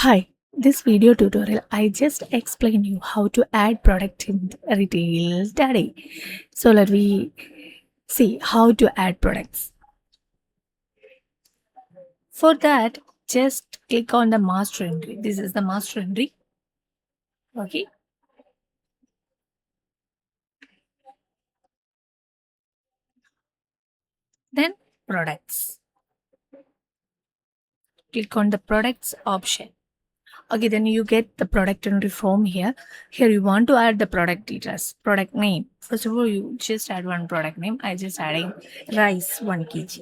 Hi, this video tutorial I just explained you how to add product in Retail Daddy. So let me see how to add products. For that, just click on the master entry. This is the master entry. Okay. Then products. Click on the products option. Okay, then you get the product entry form here. Here you want to add the product details, product name. First of all, you just add one product name. I just adding rice 1 kg.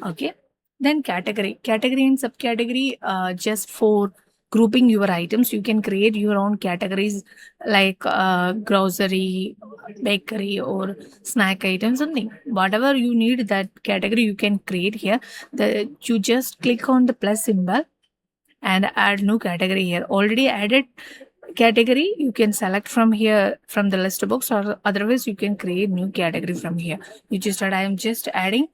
Okay. Then category and subcategory, just for grouping your items. You can create your own categories like grocery, bakery, or snack items, something. Whatever you need that category, you can create here. You just click on the plus symbol and add new category here. Already added category, you can select from here from the list box, or otherwise you can create new category from here. You just add. I am just adding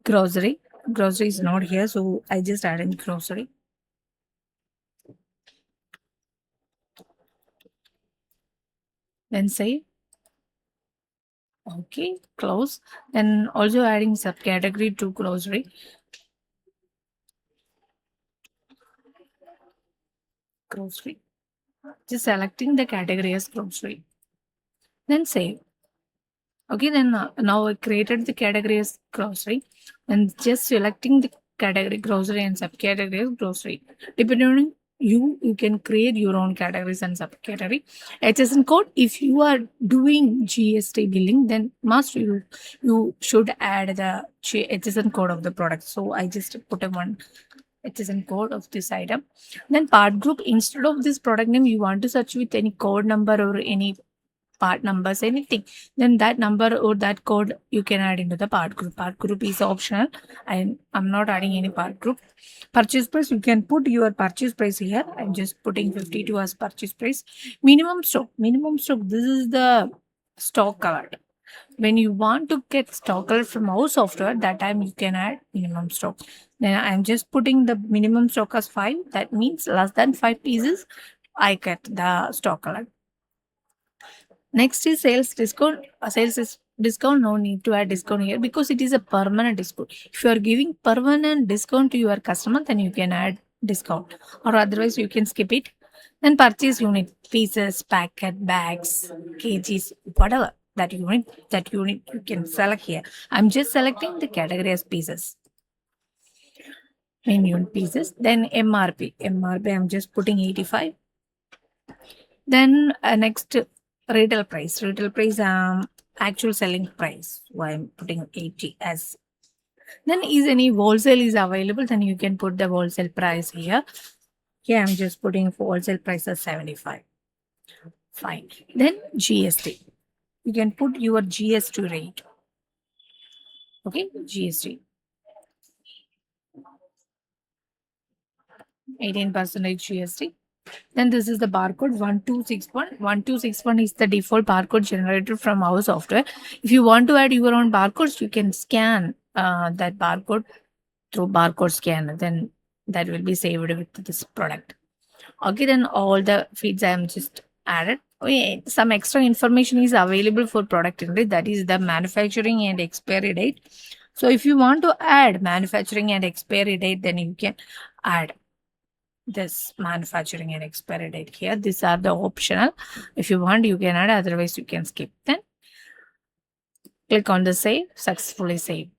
grocery. Grocery is not here, so I just added grocery. Then say okay, close. Then also adding subcategory to grocery. Grocery. Just selecting the category as grocery. Then save. Okay, then now I created the category as grocery and just selecting the category grocery and subcategory as grocery. Depending on you can create your own categories and subcategory. HSN code, if you are doing GST billing, then must you should add the HSN code of the product. So I just put a one HSN code of this item. Then part group, instead of this product name, you want to search with any code number or any part numbers, anything, then that number or that code you can add into the part group is optional. I'm not adding any part group. Purchase price, you can put your purchase price here. I'm just putting 52 as purchase price. Minimum stock, this is the stock alert. When you want to get stock alert from our software, that time you can add minimum stock. Then I'm just putting the minimum stock as 5. That means less than 5 pieces I get the stock alert. Next is sales discount. Sales is discount. No need to add discount here because it is a permanent discount. If you are giving permanent discount to your customer, then you can add discount, or otherwise you can skip it. Then purchase unit, pieces, packet, bags, kgs, whatever that unit you can select here. I'm just selecting the category as pieces. Main unit pieces. Then MRP. I'm just putting 85. Then next retail price. Actual selling price. So I'm putting 80 as. Then is any wholesale is available, then you can put the wholesale price here. Here I'm just putting wholesale price as 75. Fine. Then GST. You can put your GST rate. Okay, GST. 18% GST. Then this is the barcode 1261. 1261 is the default barcode generated from our software. If you want to add your own barcodes, you can scan that barcode through barcode scanner. Then that will be saved with this product. Okay, then all the feeds I am just added. Okay, some extra information is available for product entry, that is the manufacturing and expiry date. So if you want to add manufacturing and expiry date, then you can add this manufacturing and expiry date here. These are the optional. If you want, you can add, otherwise you can skip. Then click on the save, successfully save.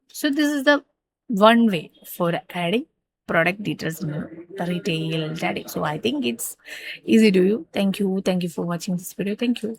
So this is the one way for adding product details in the Retail Daddy. So I think it's easy to you. Thank you for watching this video. Thank you.